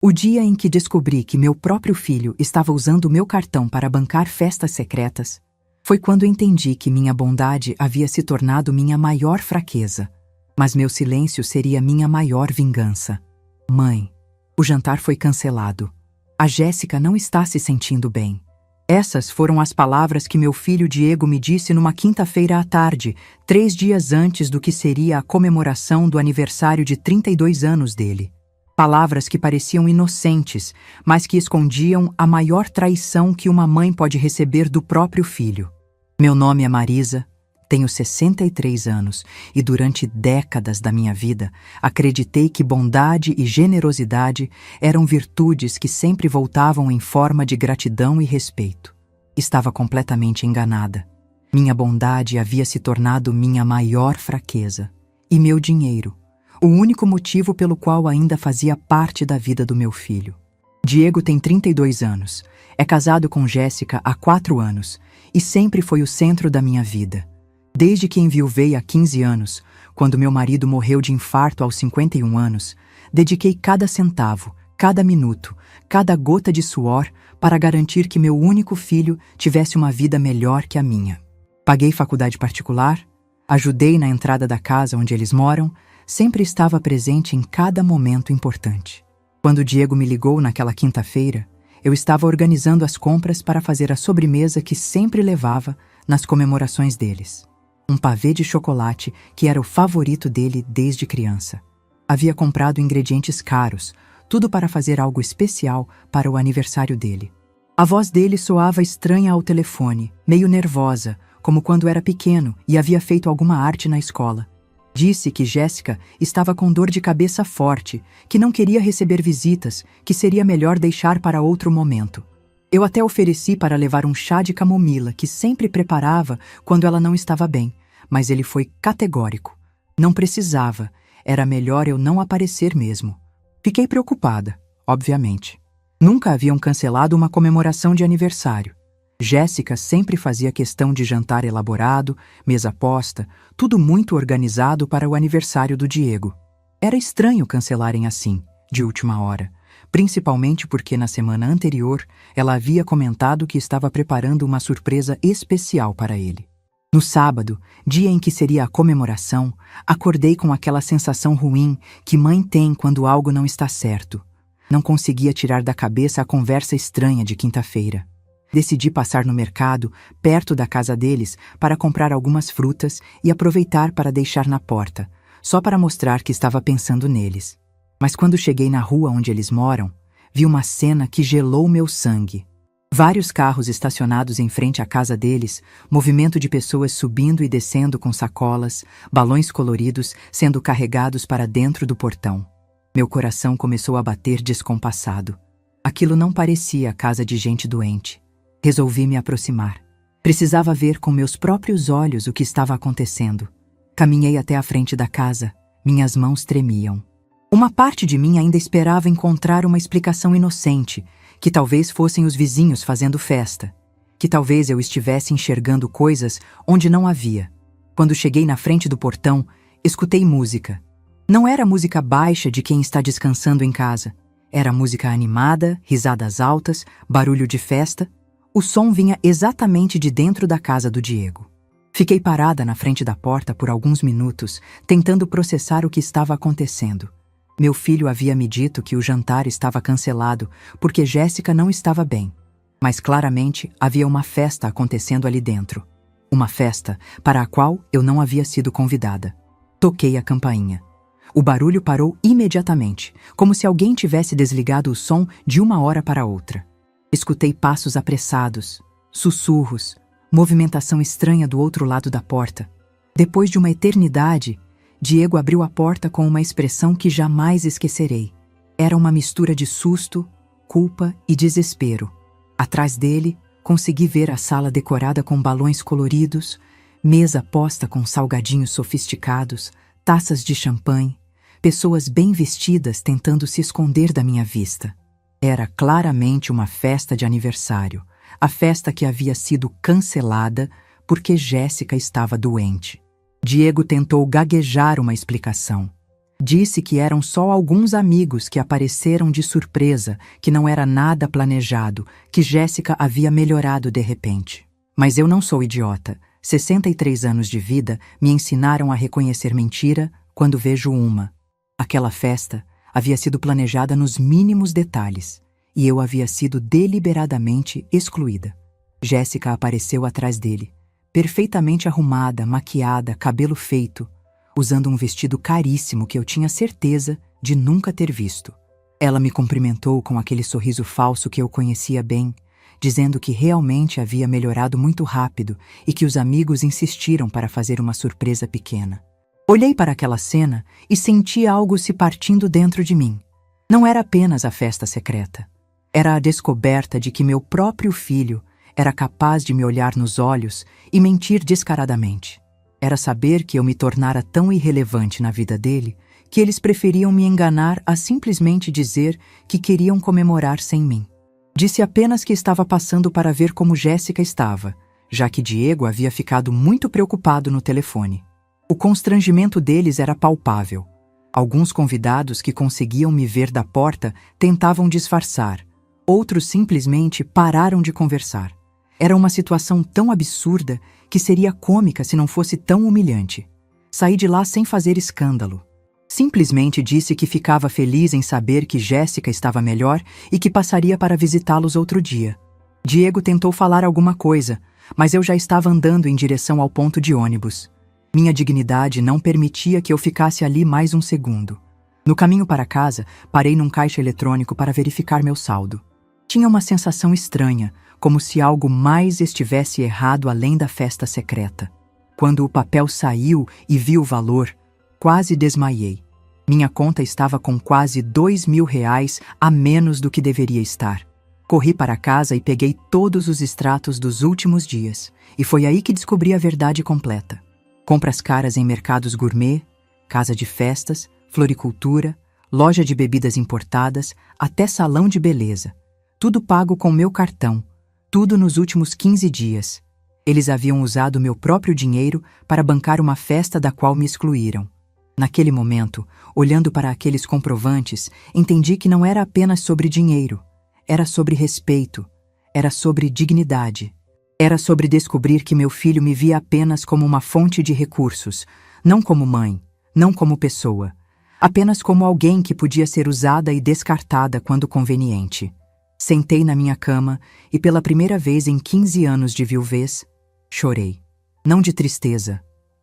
O dia em que descobri que meu próprio filho estava usando o meu cartão para bancar festas secretas, foi quando entendi que minha bondade havia se tornado minha maior fraqueza, mas meu silêncio seria minha maior vingança. Mãe, o jantar foi cancelado. A Jéssica não está se sentindo bem. Essas foram as palavras que meu filho Diego me disse numa quinta-feira à tarde, 3 dias antes do que seria a comemoração do aniversário de 32 anos dele. Palavras que pareciam inocentes, mas que escondiam a maior traição que uma mãe pode receber do próprio filho. Meu nome é Marisa, tenho 63 anos e durante décadas da minha vida acreditei que bondade e generosidade eram virtudes que sempre voltavam em forma de gratidão e respeito. Estava completamente enganada. Minha bondade havia se tornado minha maior fraqueza. E meu dinheiro, o único motivo pelo qual ainda fazia parte da vida do meu filho. Diego tem 32 anos, é casado com Jéssica há 4 anos e sempre foi o centro da minha vida. Desde que enviuvei há 15 anos, quando meu marido morreu de infarto aos 51 anos, dediquei cada centavo, cada minuto, cada gota de suor para garantir que meu único filho tivesse uma vida melhor que a minha. Paguei faculdade particular, ajudei na entrada da casa onde eles moram, sempre estava presente em cada momento importante. Quando o Diego me ligou naquela quinta-feira, eu estava organizando as compras para fazer a sobremesa que sempre levava nas comemorações deles. Um pavê de chocolate que era o favorito dele desde criança. Havia comprado ingredientes caros, tudo para fazer algo especial para o aniversário dele. A voz dele soava estranha ao telefone, meio nervosa, como quando era pequeno e havia feito alguma arte na escola. Disse que Jéssica estava com dor de cabeça forte, que não queria receber visitas, que seria melhor deixar para outro momento. Eu até ofereci para levar um chá de camomila que sempre preparava quando ela não estava bem, mas ele foi categórico. Não precisava, era melhor eu não aparecer mesmo. Fiquei preocupada, obviamente. Nunca haviam cancelado uma comemoração de aniversário. Jéssica sempre fazia questão de jantar elaborado, mesa posta, tudo muito organizado para o aniversário do Diego. Era estranho cancelarem assim, de última hora, principalmente porque na semana anterior ela havia comentado que estava preparando uma surpresa especial para ele. No sábado, dia em que seria a comemoração, acordei com aquela sensação ruim que mãe tem quando algo não está certo. Não conseguia tirar da cabeça a conversa estranha de quinta-feira. Decidi passar no mercado, perto da casa deles, para comprar algumas frutas e aproveitar para deixar na porta, só para mostrar que estava pensando neles. Mas quando cheguei na rua onde eles moram, vi uma cena que gelou meu sangue. Vários carros estacionados em frente à casa deles, movimento de pessoas subindo e descendo com sacolas, balões coloridos sendo carregados para dentro do portão. Meu coração começou a bater descompassado. Aquilo não parecia casa de gente doente. Resolvi me aproximar. Precisava ver com meus próprios olhos o que estava acontecendo. Caminhei até a frente da casa. Minhas mãos tremiam. Uma parte de mim ainda esperava encontrar uma explicação inocente, que talvez fossem os vizinhos fazendo festa, que talvez eu estivesse enxergando coisas onde não havia. Quando cheguei na frente do portão, escutei música. Não era música baixa de quem está descansando em casa. Era música animada, risadas altas, barulho de festa. O som vinha exatamente de dentro da casa do Diego. Fiquei parada na frente da porta por alguns minutos, tentando processar o que estava acontecendo. Meu filho havia me dito que o jantar estava cancelado porque Jéssica não estava bem. Mas claramente havia uma festa acontecendo ali dentro. Uma festa para a qual eu não havia sido convidada. Toquei a campainha. O barulho parou imediatamente, como se alguém tivesse desligado o som de uma hora para outra. Escutei passos apressados, sussurros, movimentação estranha do outro lado da porta. Depois de uma eternidade, Diego abriu a porta com uma expressão que jamais esquecerei. Era uma mistura de susto, culpa e desespero. Atrás dele, consegui ver a sala decorada com balões coloridos, mesa posta com salgadinhos sofisticados, taças de champanhe, pessoas bem vestidas tentando se esconder da minha vista. Era claramente uma festa de aniversário, a festa que havia sido cancelada porque Jéssica estava doente. Diego tentou gaguejar uma explicação. Disse que eram só alguns amigos que apareceram de surpresa, que não era nada planejado, que Jéssica havia melhorado de repente. Mas eu não sou idiota. 63 anos de vida me ensinaram a reconhecer mentira quando vejo uma. Aquela festa havia sido planejada nos mínimos detalhes, e eu havia sido deliberadamente excluída. Jéssica apareceu atrás dele, perfeitamente arrumada, maquiada, cabelo feito, usando um vestido caríssimo que eu tinha certeza de nunca ter visto. Ela me cumprimentou com aquele sorriso falso que eu conhecia bem, dizendo que realmente havia melhorado muito rápido e que os amigos insistiram para fazer uma surpresa pequena. Olhei para aquela cena e senti algo se partindo dentro de mim. Não era apenas a festa secreta. Era a descoberta de que meu próprio filho era capaz de me olhar nos olhos e mentir descaradamente. Era saber que eu me tornara tão irrelevante na vida dele que eles preferiam me enganar a simplesmente dizer que queriam comemorar sem mim. Disse apenas que estava passando para ver como Jéssica estava, já que Diego havia ficado muito preocupado no telefone. O constrangimento deles era palpável. Alguns convidados que conseguiam me ver da porta tentavam disfarçar. Outros simplesmente pararam de conversar. Era uma situação tão absurda que seria cômica se não fosse tão humilhante. Saí de lá sem fazer escândalo. Simplesmente disse que ficava feliz em saber que Jéssica estava melhor e que passaria para visitá-los outro dia. Diego tentou falar alguma coisa, mas eu já estava andando em direção ao ponto de ônibus. Minha dignidade não permitia que eu ficasse ali mais um segundo. No caminho para casa, parei num caixa eletrônico para verificar meu saldo. Tinha uma sensação estranha, como se algo mais estivesse errado além da festa secreta. Quando o papel saiu e vi o valor, quase desmaiei. Minha conta estava com quase R$ 2.000 a menos do que deveria estar. Corri para casa e peguei todos os extratos dos últimos dias, e foi aí que descobri a verdade completa. Compras caras em mercados gourmet, casa de festas, floricultura, loja de bebidas importadas, até salão de beleza. Tudo pago com meu cartão, tudo nos últimos 15 dias. Eles haviam usado meu próprio dinheiro para bancar uma festa da qual me excluíram. Naquele momento, olhando para aqueles comprovantes, entendi que não era apenas sobre dinheiro. Era sobre respeito. Era sobre dignidade. Era sobre descobrir que meu filho me via apenas como uma fonte de recursos, não como mãe, não como pessoa, apenas como alguém que podia ser usada e descartada quando conveniente. Sentei na minha cama e, pela primeira vez em 15 anos de viuvez, chorei. Não de tristeza,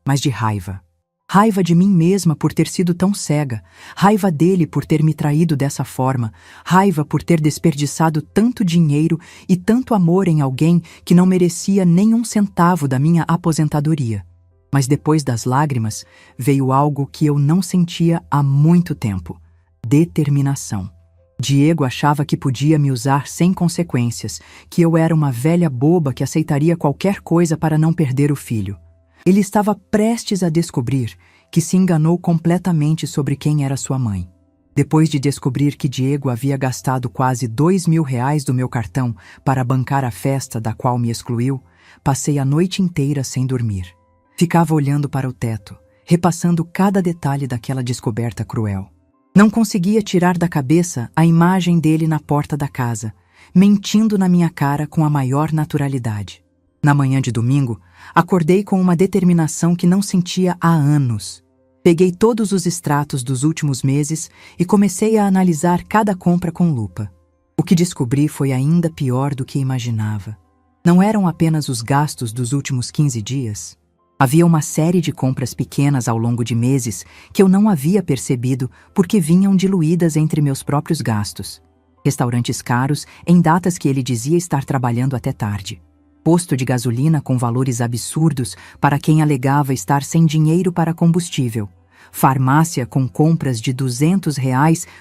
mas de raiva. Raiva de mim mesma por ter sido tão cega, raiva dele por ter me traído dessa forma, raiva por ter desperdiçado tanto dinheiro e tanto amor em alguém que não merecia nem um centavo da minha aposentadoria. Mas depois das lágrimas, veio algo que eu não sentia há muito tempo: determinação. Diego achava que podia me usar sem consequências, que eu era uma velha boba que aceitaria qualquer coisa para não perder o filho. Ele estava prestes a descobrir que se enganou completamente sobre quem era sua mãe. Depois de descobrir que Diego havia gastado quase R$ 2.000 do meu cartão para bancar a festa da qual me excluiu, passei a noite inteira sem dormir. Ficava olhando para o teto, repassando cada detalhe daquela descoberta cruel. Não conseguia tirar da cabeça a imagem dele na porta da casa, mentindo na minha cara com a maior naturalidade. Na manhã de domingo, acordei com uma determinação que não sentia há anos. Peguei todos os extratos dos últimos meses e comecei a analisar cada compra com lupa. O que descobri foi ainda pior do que imaginava. Não eram apenas os gastos dos últimos 15 dias. Havia uma série de compras pequenas ao longo de meses que eu não havia percebido porque vinham diluídas entre meus próprios gastos. Restaurantes caros em datas que ele dizia estar trabalhando até tarde. Posto de gasolina com valores absurdos para quem alegava estar sem dinheiro para combustível. Farmácia com compras de R$ 200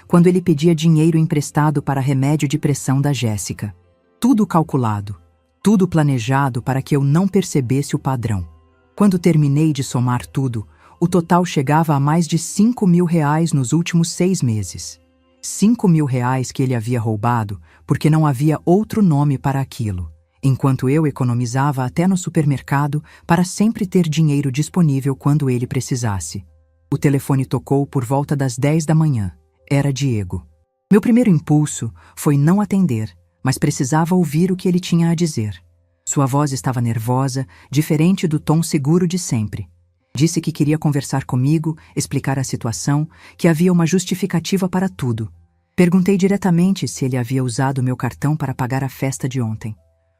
quando ele pedia dinheiro emprestado para remédio de pressão da Jéssica. Tudo calculado, tudo planejado para que eu não percebesse o padrão. Quando terminei de somar tudo, o total chegava a mais de R$ 5.000 nos últimos 6 meses. R$ 5.000 que ele havia roubado porque não havia outro nome para aquilo, enquanto eu economizava até no supermercado para sempre ter dinheiro disponível quando ele precisasse. O telefone tocou por volta das 10 da manhã. Era Diego. Meu primeiro impulso foi não atender, mas precisava ouvir o que ele tinha a dizer. Sua voz estava nervosa, diferente do tom seguro de sempre. Disse que queria conversar comigo, explicar a situação, que havia uma justificativa para tudo. Perguntei diretamente se ele havia usado meu cartão para pagar a festa de ontem.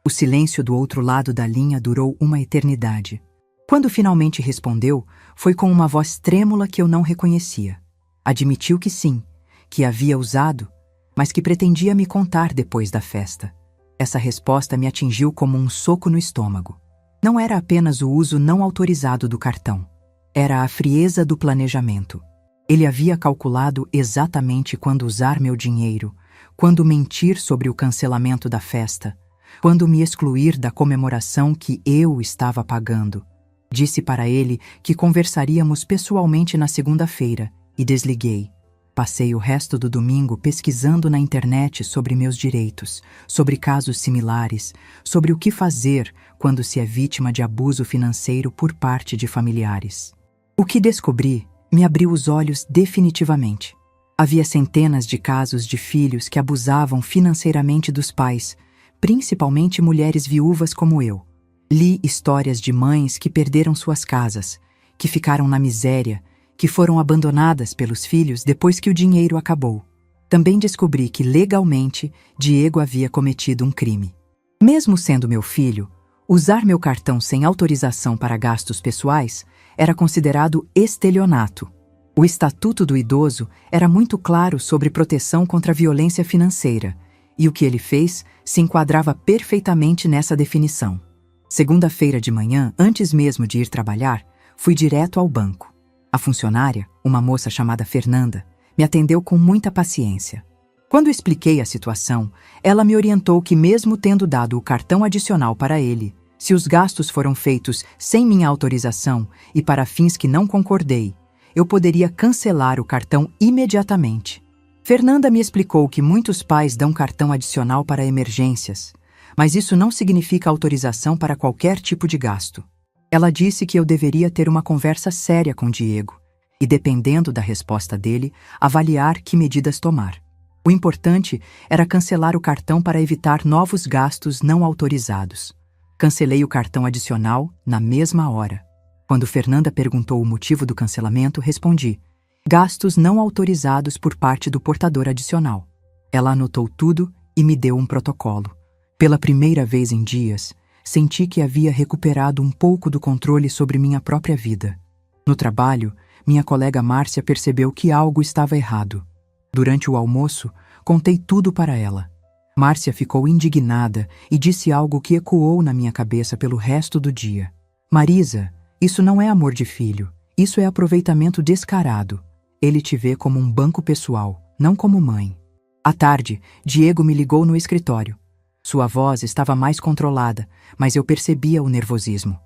O silêncio do outro lado da linha durou uma eternidade. Quando finalmente respondeu, foi com uma voz trêmula que eu não reconhecia. Admitiu que sim, que havia usado, mas que pretendia me contar depois da festa. Essa resposta me atingiu como um soco no estômago. Não era apenas o uso não autorizado do cartão. Era a frieza do planejamento. Ele havia calculado exatamente quando usar meu dinheiro, quando mentir sobre o cancelamento da festa, quando me excluir da comemoração que eu estava pagando. Disse para ele que conversaríamos pessoalmente na segunda-feira e desliguei. Passei o resto do domingo pesquisando na internet sobre meus direitos, sobre casos similares, sobre o que fazer quando se é vítima de abuso financeiro por parte de familiares. O que descobri me abriu os olhos definitivamente. Havia centenas de casos de filhos que abusavam financeiramente dos pais, principalmente mulheres viúvas como eu. Li histórias de mães que perderam suas casas, que ficaram na miséria, que foram abandonadas pelos filhos depois que o dinheiro acabou. Também descobri que, legalmente, Diego havia cometido um crime. Mesmo sendo meu filho, usar meu cartão sem autorização para gastos pessoais era considerado estelionato. O Estatuto do Idoso era muito claro sobre proteção contra a violência financeira, e o que ele fez se enquadrava perfeitamente nessa definição. Segunda-feira de manhã, antes mesmo de ir trabalhar, fui direto ao banco. A funcionária, uma moça chamada Fernanda, me atendeu com muita paciência. Quando expliquei a situação, ela me orientou que, mesmo tendo dado o cartão adicional para ele, se os gastos foram feitos sem minha autorização e para fins que não concordei, eu poderia cancelar o cartão imediatamente. Fernanda me explicou que muitos pais dão cartão adicional para emergências, mas isso não significa autorização para qualquer tipo de gasto. Ela disse que eu deveria ter uma conversa séria com Diego e, dependendo da resposta dele, avaliar que medidas tomar. O importante era cancelar o cartão para evitar novos gastos não autorizados. Cancelei o cartão adicional na mesma hora. Quando Fernanda perguntou o motivo do cancelamento, respondi: gastos não autorizados por parte do portador adicional. Ela anotou tudo e me deu um protocolo. Pela primeira vez em dias, senti que havia recuperado um pouco do controle sobre minha própria vida. No trabalho, minha colega Márcia percebeu que algo estava errado. Durante o almoço, contei tudo para ela. Márcia ficou indignada e disse algo que ecoou na minha cabeça pelo resto do dia. Marisa, isso não é amor de filho, isso é aproveitamento descarado. Ele te vê como um banco pessoal, não como mãe. À tarde, Diego me ligou no escritório. Sua voz estava mais controlada, mas eu percebia o nervosismo.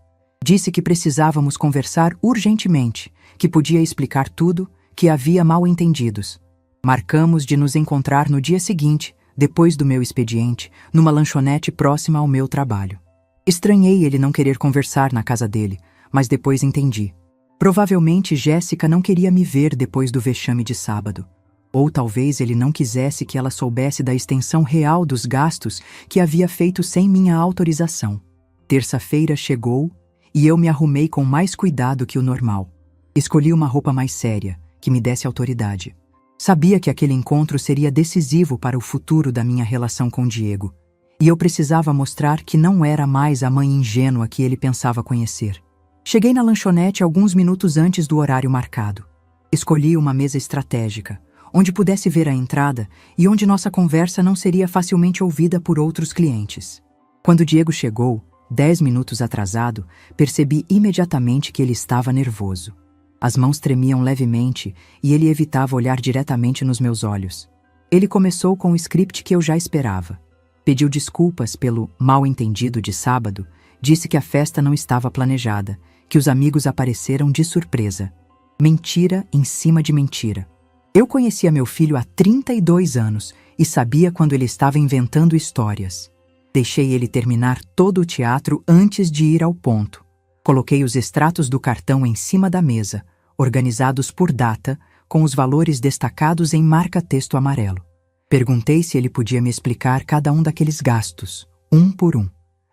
Disse que precisávamos conversar urgentemente, que podia explicar tudo, que havia mal-entendidos. Marcamos de nos encontrar no dia seguinte, depois do meu expediente, numa lanchonete próxima ao meu trabalho. Estranhei ele não querer conversar na casa dele, mas depois entendi. Provavelmente Jéssica não queria me ver depois do vexame de sábado. Ou talvez ele não quisesse que ela soubesse da extensão real dos gastos que havia feito sem minha autorização. Terça-feira chegou e eu me arrumei com mais cuidado que o normal. Escolhi uma roupa mais séria, que me desse autoridade. Sabia que aquele encontro seria decisivo para o futuro da minha relação com Diego, e eu precisava mostrar que não era mais a mãe ingênua que ele pensava conhecer. Cheguei na lanchonete alguns minutos antes do horário marcado. Escolhi uma mesa estratégica, onde pudesse ver a entrada e onde nossa conversa não seria facilmente ouvida por outros clientes. Quando Diego chegou, 10 minutos atrasado, percebi imediatamente que ele estava nervoso. As mãos tremiam levemente e ele evitava olhar diretamente nos meus olhos. Ele começou com o script que eu já esperava. Pediu desculpas pelo mal-entendido de sábado, disse que a festa não estava planejada, que os amigos apareceram de surpresa. Mentira em cima de mentira. Eu conhecia meu filho há 32 anos e sabia quando ele estava inventando histórias. Deixei ele terminar todo o teatro antes de ir ao ponto. Coloquei os extratos do cartão em cima da mesa, organizados por data, com os valores destacados em marca-texto amarelo. Perguntei se ele podia me explicar cada um daqueles gastos, um por um.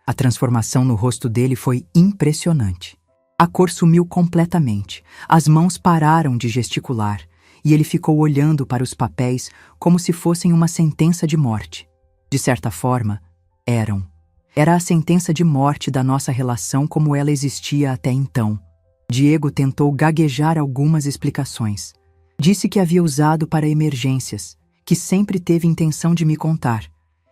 A transformação no rosto dele foi impressionante. A cor sumiu completamente, as mãos pararam de gesticular, e ele ficou olhando para os papéis como se fossem uma sentença de morte. De certa forma, eram. Era a sentença de morte da nossa relação como ela existia até então. Diego tentou gaguejar algumas explicações. Disse que havia usado para emergências, que sempre teve intenção de me contar,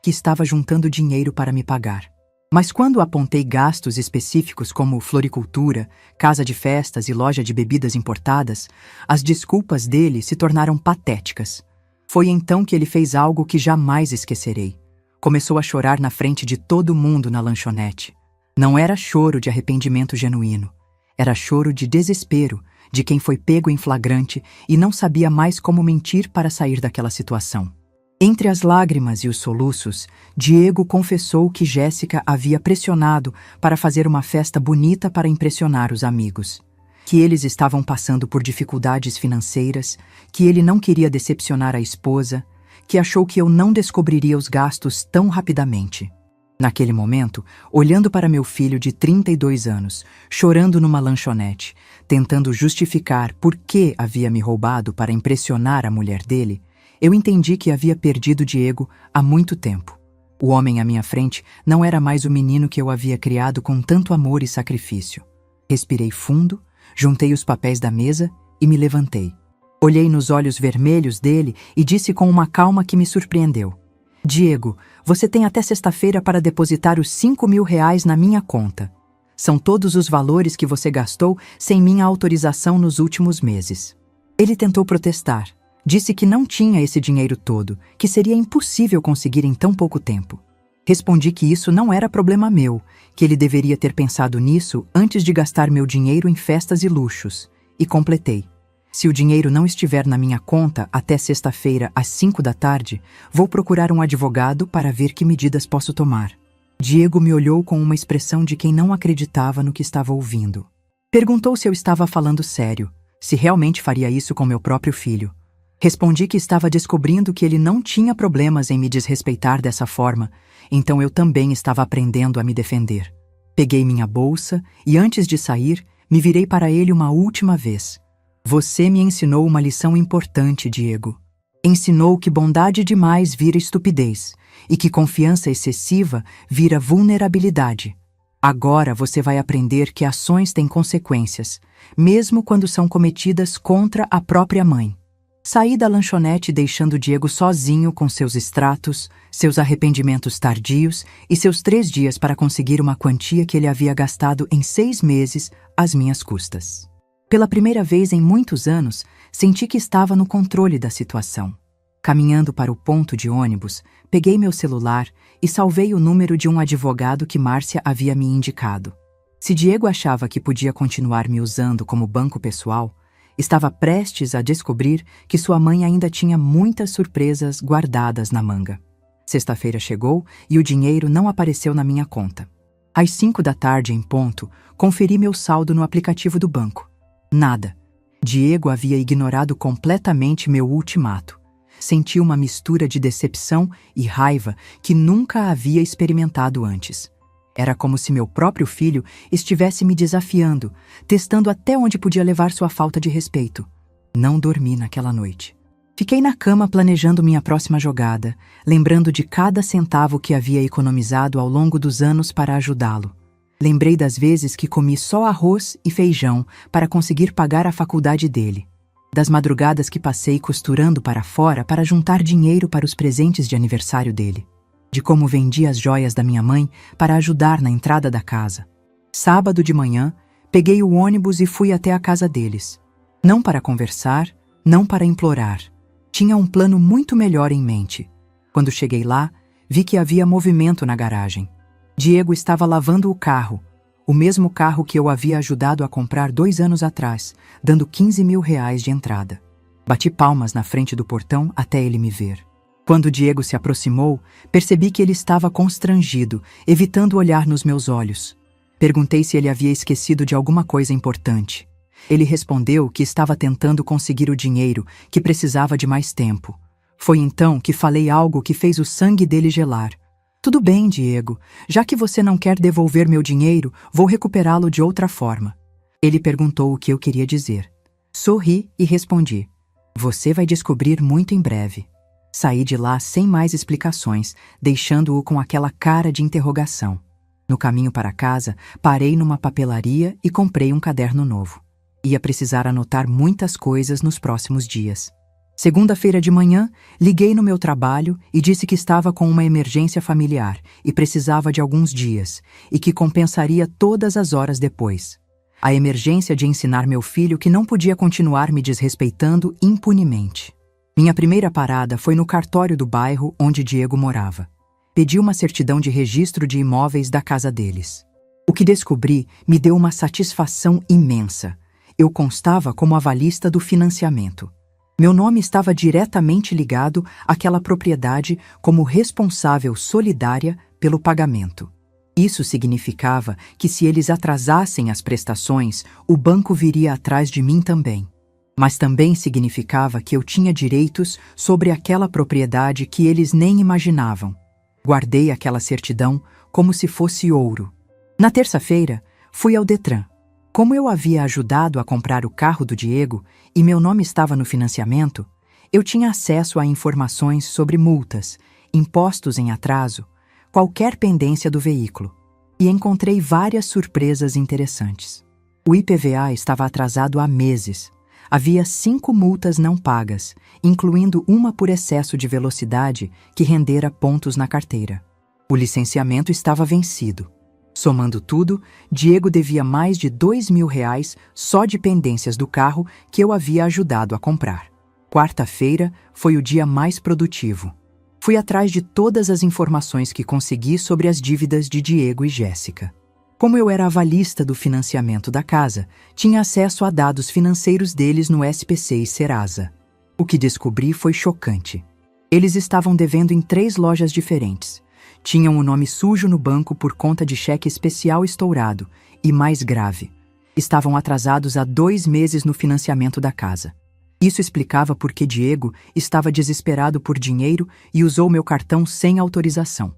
que estava juntando dinheiro para me pagar. Mas quando apontei gastos específicos como floricultura, casa de festas e loja de bebidas importadas, as desculpas dele se tornaram patéticas. Foi então que ele fez algo que jamais esquecerei. Começou a chorar na frente de todo mundo na lanchonete. Não era choro de arrependimento genuíno. Era choro de desespero, de quem foi pego em flagrante e não sabia mais como mentir para sair daquela situação. Entre as lágrimas e os soluços, Diego confessou que Jéssica havia pressionado para fazer uma festa bonita para impressionar os amigos, que eles estavam passando por dificuldades financeiras, que ele não queria decepcionar a esposa, que achou que eu não descobriria os gastos tão rapidamente. Naquele momento, olhando para meu filho de 32 anos, chorando numa lanchonete, tentando justificar por que havia me roubado para impressionar a mulher dele, eu entendi que havia perdido Diego há muito tempo. O homem à minha frente não era mais o menino que eu havia criado com tanto amor e sacrifício. Respirei fundo, juntei os papéis da mesa e me levantei. Olhei nos olhos vermelhos dele e disse com uma calma que me surpreendeu: Diego, você tem até sexta-feira para depositar os 5.000 reais na minha conta. São todos os valores que você gastou sem minha autorização nos últimos meses. Ele tentou protestar. Disse que não tinha esse dinheiro todo, que seria impossível conseguir em tão pouco tempo. Respondi que isso não era problema meu, que ele deveria ter pensado nisso antes de gastar meu dinheiro em festas e luxos, e completei: se o dinheiro não estiver na minha conta até sexta-feira às 5 da tarde, vou procurar um advogado para ver que medidas posso tomar. Diego me olhou com uma expressão de quem não acreditava no que estava ouvindo. Perguntou se eu estava falando sério, se realmente faria isso com meu próprio filho. Respondi que estava descobrindo que ele não tinha problemas em me desrespeitar dessa forma, então eu também estava aprendendo a me defender. Peguei minha bolsa e, antes de sair, me virei para ele uma última vez. Você me ensinou uma lição importante, Diego. Ensinou que bondade demais vira estupidez e que confiança excessiva vira vulnerabilidade. Agora você vai aprender que ações têm consequências, mesmo quando são cometidas contra a própria mãe. Saí da lanchonete deixando Diego sozinho com seus extratos, seus arrependimentos tardios e seus 3 dias para conseguir uma quantia que ele havia gastado em 6 meses às minhas custas. Pela primeira vez em muitos anos, senti que estava no controle da situação. Caminhando para o ponto de ônibus, peguei meu celular e salvei o número de um advogado que Márcia havia me indicado. Se Diego achava que podia continuar me usando como banco pessoal, estava prestes a descobrir que sua mãe ainda tinha muitas surpresas guardadas na manga. Sexta-feira chegou e o dinheiro não apareceu na minha conta. Às 5 da tarde, em ponto, conferi meu saldo no aplicativo do banco. Nada. Diego havia ignorado completamente meu ultimato. Senti uma mistura de decepção e raiva que nunca havia experimentado antes. Era como se meu próprio filho estivesse me desafiando, testando até onde podia levar sua falta de respeito. Não dormi naquela noite. Fiquei na cama planejando minha próxima jogada, lembrando de cada centavo que havia economizado ao longo dos anos para ajudá-lo. Lembrei das vezes que comi só arroz e feijão para conseguir pagar a faculdade dele. Das madrugadas que passei costurando para fora para juntar dinheiro para os presentes de aniversário dele. De como vendi as joias da minha mãe para ajudar na entrada da casa. Sábado de manhã, peguei o ônibus e fui até a casa deles. Não para conversar, não para implorar. Tinha um plano muito melhor em mente. Quando cheguei lá, vi que havia movimento na garagem. Diego estava lavando o carro, o mesmo carro que eu havia ajudado a comprar 2 anos atrás, dando 15.000 reais de entrada. Bati palmas na frente do portão até ele me ver. Quando Diego se aproximou, percebi que ele estava constrangido, evitando olhar nos meus olhos. Perguntei se ele havia esquecido de alguma coisa importante. Ele respondeu que estava tentando conseguir o dinheiro, que precisava de mais tempo. Foi então que falei algo que fez o sangue dele gelar. Tudo bem, Diego. Já que você não quer devolver meu dinheiro, vou recuperá-lo de outra forma. Ele perguntou o que eu queria dizer. Sorri e respondi. Você vai descobrir muito em breve. Saí de lá sem mais explicações, deixando-o com aquela cara de interrogação. No caminho para casa, parei numa papelaria e comprei um caderno novo. Ia precisar anotar muitas coisas nos próximos dias. Segunda-feira de manhã, liguei no meu trabalho e disse que estava com uma emergência familiar e precisava de alguns dias, e que compensaria todas as horas depois. A emergência de ensinar meu filho que não podia continuar me desrespeitando impunemente. Minha primeira parada foi no cartório do bairro onde Diego morava. Pedi uma certidão de registro de imóveis da casa deles. O que descobri me deu uma satisfação imensa. Eu constava como avalista do financiamento. Meu nome estava diretamente ligado àquela propriedade como responsável solidária pelo pagamento. Isso significava que se eles atrasassem as prestações, o banco viria atrás de mim também. Mas também significava que eu tinha direitos sobre aquela propriedade que eles nem imaginavam. Guardei aquela certidão como se fosse ouro. Na terça-feira, fui ao Detran. Como eu havia ajudado a comprar o carro do Diego e meu nome estava no financiamento, eu tinha acesso a informações sobre multas, impostos em atraso, qualquer pendência do veículo, e encontrei várias surpresas interessantes. O IPVA estava atrasado há meses. Havia 5 multas não pagas, incluindo uma por excesso de velocidade que rendera pontos na carteira. O licenciamento estava vencido. Somando tudo, Diego devia mais de R$ 2.000 só de pendências do carro que eu havia ajudado a comprar. Quarta-feira foi o dia mais produtivo. Fui atrás de todas as informações que consegui sobre as dívidas de Diego e Jéssica. Como eu era avalista do financiamento da casa, tinha acesso a dados financeiros deles no SPC e Serasa. O que descobri foi chocante. Eles estavam devendo em 3 lojas diferentes. Tinham o nome sujo no banco por conta de cheque especial estourado e, mais grave, estavam atrasados há 2 meses no financiamento da casa. Isso explicava por que Diego estava desesperado por dinheiro e usou meu cartão sem autorização.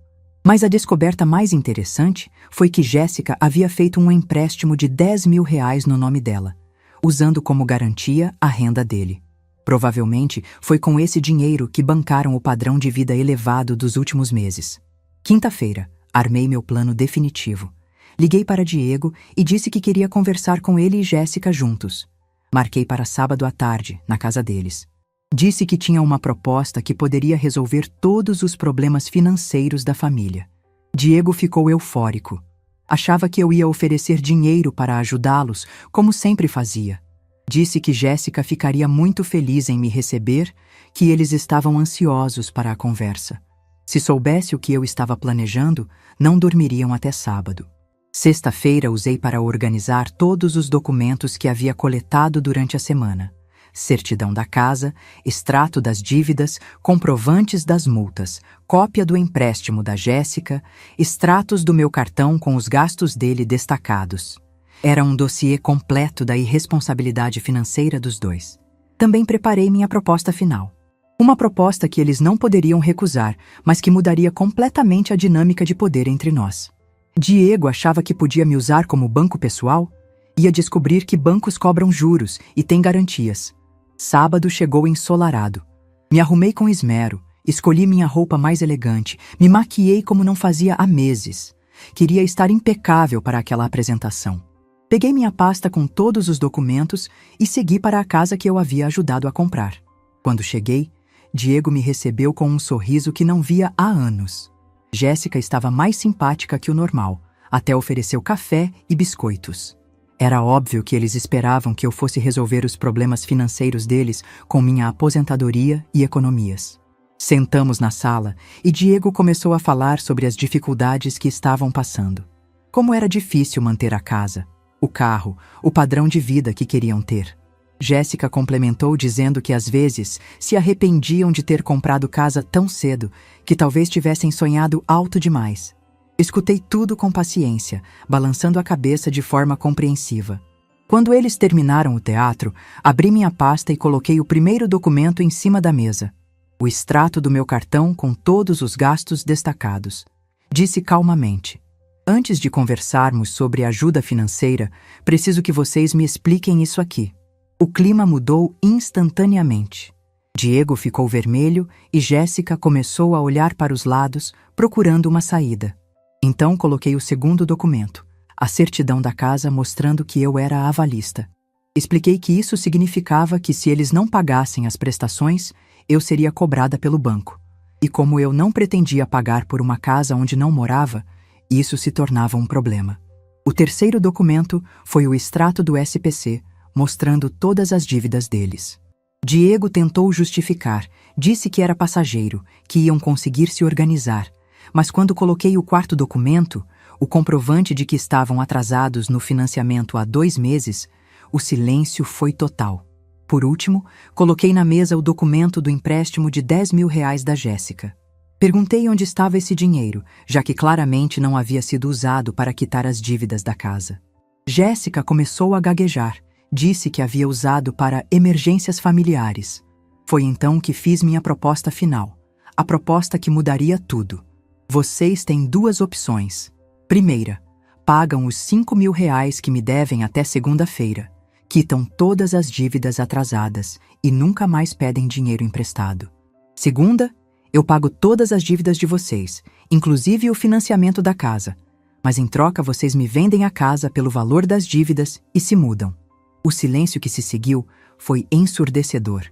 Mas a descoberta mais interessante foi que Jéssica havia feito um empréstimo de R$ 10.000 no nome dela, usando como garantia a renda dele. Provavelmente foi com esse dinheiro que bancaram o padrão de vida elevado dos últimos meses. Quinta-feira, armei meu plano definitivo. Liguei para Diego e disse que queria conversar com ele e Jéssica juntos. Marquei para sábado à tarde, na casa deles. Disse que tinha uma proposta que poderia resolver todos os problemas financeiros da família. Diego ficou eufórico. Achava que eu ia oferecer dinheiro para ajudá-los, como sempre fazia. Disse que Jéssica ficaria muito feliz em me receber, que eles estavam ansiosos para a conversa. Se soubesse o que eu estava planejando, não dormiriam até sábado. Sexta-feira usei para organizar todos os documentos que havia coletado durante a semana. Certidão da casa, extrato das dívidas, comprovantes das multas, cópia do empréstimo da Jéssica, extratos do meu cartão com os gastos dele destacados. Era um dossiê completo da irresponsabilidade financeira dos dois. Também preparei minha proposta final. Uma proposta que eles não poderiam recusar, mas que mudaria completamente a dinâmica de poder entre nós. Diego achava que podia me usar como banco pessoal? Ia descobrir que bancos cobram juros e têm garantias. Sábado chegou ensolarado. Me arrumei com esmero, escolhi minha roupa mais elegante, me maquiei como não fazia há meses. Queria estar impecável para aquela apresentação. Peguei minha pasta com todos os documentos e segui para a casa que eu havia ajudado a comprar. Quando cheguei, Diego me recebeu com um sorriso que não via há anos. Jéssica estava mais simpática que o normal, até ofereceu café e biscoitos. Era óbvio que eles esperavam que eu fosse resolver os problemas financeiros deles com minha aposentadoria e economias. Sentamos na sala e Diego começou a falar sobre as dificuldades que estavam passando. Como era difícil manter a casa, o carro, o padrão de vida que queriam ter. Jéssica complementou dizendo que às vezes se arrependiam de ter comprado casa tão cedo, que talvez tivessem sonhado alto demais. Escutei tudo com paciência, balançando a cabeça de forma compreensiva. Quando eles terminaram o teatro, abri minha pasta e coloquei o primeiro documento em cima da mesa. O extrato do meu cartão com todos os gastos destacados. Disse calmamente: antes de conversarmos sobre ajuda financeira, preciso que vocês me expliquem isso aqui. O clima mudou instantaneamente. Diego ficou vermelho e Jéssica começou a olhar para os lados, procurando uma saída. Então coloquei o segundo documento, a certidão da casa mostrando que eu era avalista. Expliquei que isso significava que se eles não pagassem as prestações, eu seria cobrada pelo banco. E como eu não pretendia pagar por uma casa onde não morava, isso se tornava um problema. O terceiro documento foi o extrato do SPC, mostrando todas as dívidas deles. Diego tentou justificar, disse que era passageiro, que iam conseguir se organizar, mas quando coloquei o quarto documento, o comprovante de que estavam atrasados no financiamento há 2 meses, o silêncio foi total. Por último, coloquei na mesa o documento do empréstimo de R$10.000 da Jéssica. Perguntei onde estava esse dinheiro, já que claramente não havia sido usado para quitar as dívidas da casa. Jéssica começou a gaguejar. Disse que havia usado para emergências familiares. Foi então que fiz minha proposta final. A proposta que mudaria tudo. Vocês têm 2 opções. Primeira, pagam os R$5.000 que me devem até segunda-feira. Quitam todas as dívidas atrasadas e nunca mais pedem dinheiro emprestado. Segunda, eu pago todas as dívidas de vocês, inclusive o financiamento da casa. Mas em troca vocês me vendem a casa pelo valor das dívidas e se mudam. O silêncio que se seguiu foi ensurdecedor.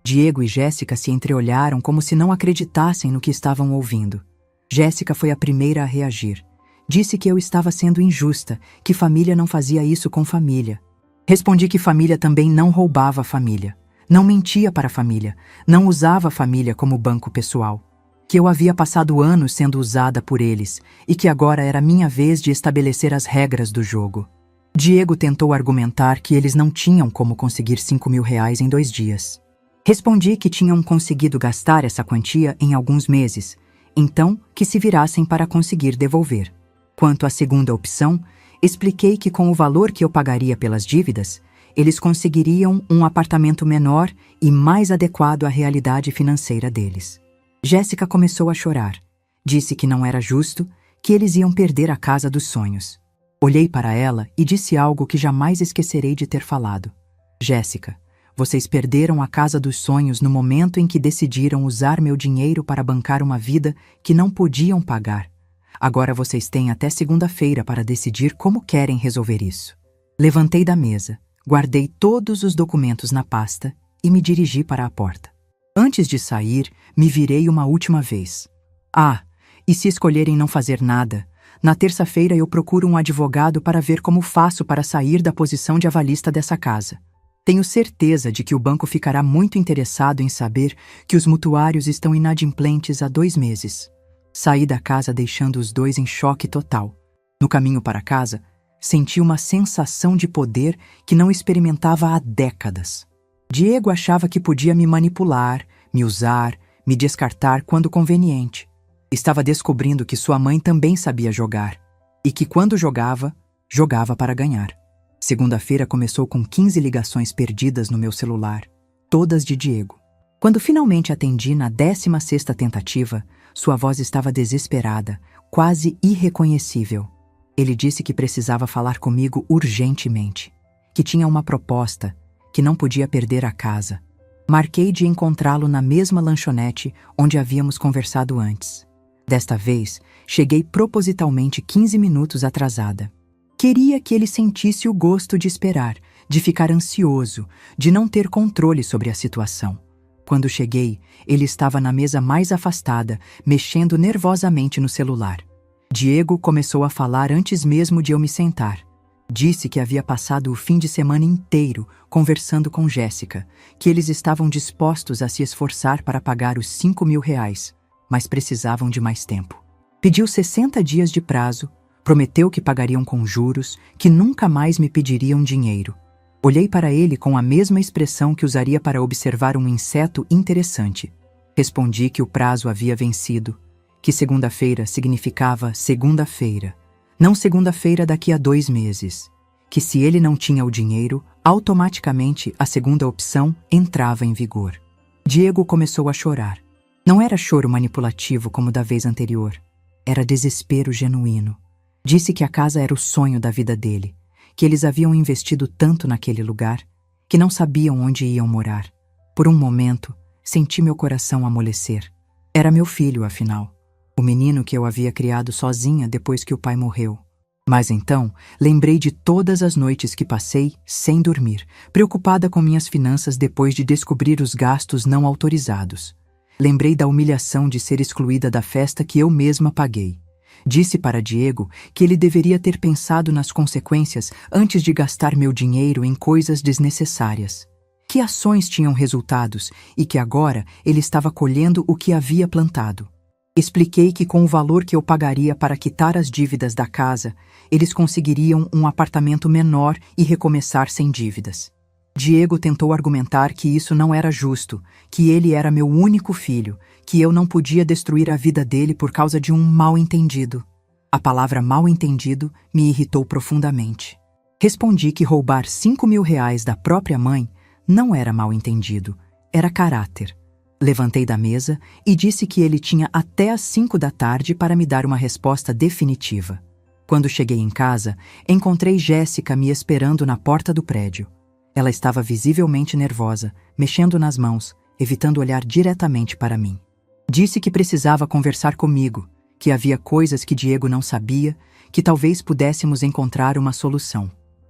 Diego e Jéssica se entreolharam como se não acreditassem no que estavam ouvindo. Jéssica foi a primeira a reagir. Disse que eu estava sendo injusta, que família não fazia isso com família. Respondi que família também não roubava a família, não mentia para a família, não usava a família como banco pessoal. Que eu havia passado anos sendo usada por eles e que agora era minha vez de estabelecer as regras do jogo. Diego tentou argumentar que eles não tinham como conseguir R$5.000 em 2 dias. Respondi que tinham conseguido gastar essa quantia em alguns meses, então que se virassem para conseguir devolver. Quanto à segunda opção, expliquei que com o valor que eu pagaria pelas dívidas, eles conseguiriam um apartamento menor e mais adequado à realidade financeira deles. Jéssica começou a chorar. Disse que não era justo, que eles iam perder a casa dos sonhos. Olhei para ela e disse algo que jamais esquecerei de ter falado. Jéssica, vocês perderam a casa dos sonhos no momento em que decidiram usar meu dinheiro para bancar uma vida que não podiam pagar. Agora vocês têm até segunda-feira para decidir como querem resolver isso. Levantei da mesa, guardei todos os documentos na pasta e me dirigi para a porta. Antes de sair, me virei uma última vez. E se escolherem não fazer nada, na terça-feira eu procuro um advogado para ver como faço para sair da posição de avalista dessa casa. Tenho certeza de que o banco ficará muito interessado em saber que os mutuários estão inadimplentes há 2 meses. Saí da casa deixando os dois em choque total. No caminho para casa, senti uma sensação de poder que não experimentava há décadas. Diego achava que podia me manipular, me usar, me descartar quando conveniente. Estava descobrindo que sua mãe também sabia jogar, e que quando jogava, jogava para ganhar. Segunda-feira começou com 15 ligações perdidas no meu celular, todas de Diego. Quando finalmente atendi na 16ª tentativa, sua voz estava desesperada, quase irreconhecível. Ele disse que precisava falar comigo urgentemente, que tinha uma proposta, que não podia perder a casa. Marquei de encontrá-lo na mesma lanchonete onde havíamos conversado antes. Desta vez, cheguei propositalmente 15 minutos atrasada. Queria que ele sentisse o gosto de esperar, de ficar ansioso, de não ter controle sobre a situação. Quando cheguei, ele estava na mesa mais afastada, mexendo nervosamente no celular. Diego começou a falar antes mesmo de eu me sentar. Disse que havia passado o fim de semana inteiro conversando com Jéssica, que eles estavam dispostos a se esforçar para pagar os R$5.000, mas precisavam de mais tempo. Pediu 60 dias de prazo, prometeu que pagariam com juros, que nunca mais me pediriam dinheiro. Olhei para ele com a mesma expressão que usaria para observar um inseto interessante. Respondi que o prazo havia vencido, que segunda-feira significava segunda-feira, não segunda-feira daqui a 2 meses, que se ele não tinha o dinheiro, automaticamente a segunda opção entrava em vigor. Diego começou a chorar. Não era choro manipulativo como da vez anterior. Era desespero genuíno. Disse que a casa era o sonho da vida dele, que eles haviam investido tanto naquele lugar, que não sabiam onde iam morar. Por um momento, senti meu coração amolecer. Era meu filho, afinal. O menino que eu havia criado sozinha depois que o pai morreu. Mas então, lembrei de todas as noites que passei sem dormir, preocupada com minhas finanças depois de descobrir os gastos não autorizados. Lembrei da humilhação de ser excluída da festa que eu mesma paguei. Disse para Diego que ele deveria ter pensado nas consequências antes de gastar meu dinheiro em coisas desnecessárias. Que ações tinham resultados e que agora ele estava colhendo o que havia plantado. Expliquei que com o valor que eu pagaria para quitar as dívidas da casa, eles conseguiriam um apartamento menor e recomeçar sem dívidas. Diego tentou argumentar que isso não era justo, que ele era meu único filho, que eu não podia destruir a vida dele por causa de um mal-entendido. A palavra mal-entendido me irritou profundamente. Respondi que roubar R$ 5.000 da própria mãe não era mal-entendido, era caráter. Levantei da mesa e disse que ele tinha até às 5 da tarde para me dar uma resposta definitiva. Quando cheguei em casa, encontrei Jéssica me esperando na porta do prédio. Ela estava visivelmente nervosa, mexendo nas mãos, evitando olhar diretamente para mim. Disse que precisava conversar comigo, que havia coisas que Diego não sabia, que talvez pudéssemos encontrar uma solução.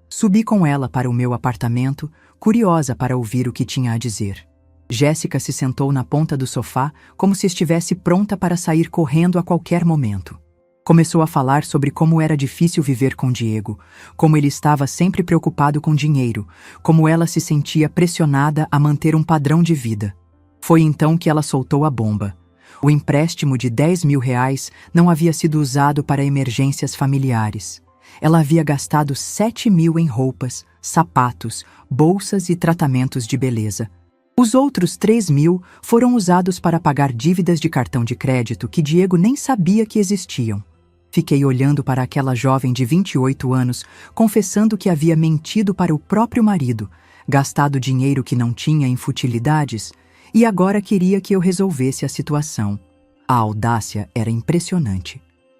Subi com ela para o meu apartamento, curiosa para ouvir o que tinha a dizer. Jéssica se sentou na ponta do sofá como se estivesse pronta para sair correndo a qualquer momento. Começou a falar sobre como era difícil viver com Diego, como ele estava sempre preocupado com dinheiro, como ela se sentia pressionada a manter um padrão de vida. Foi então que ela soltou a bomba. O empréstimo de R$ 10.000 não havia sido usado para emergências familiares. Ela havia gastado 7.000 em roupas, sapatos, bolsas e tratamentos de beleza. Os outros 3.000 foram usados para pagar dívidas de cartão de crédito que Diego nem sabia que existiam. Fiquei olhando para aquela jovem de 28 anos, confessando que havia mentido para o próprio marido, gastado dinheiro que não tinha em futilidades, e agora queria que eu resolvesse a situação. A audácia era impressionante.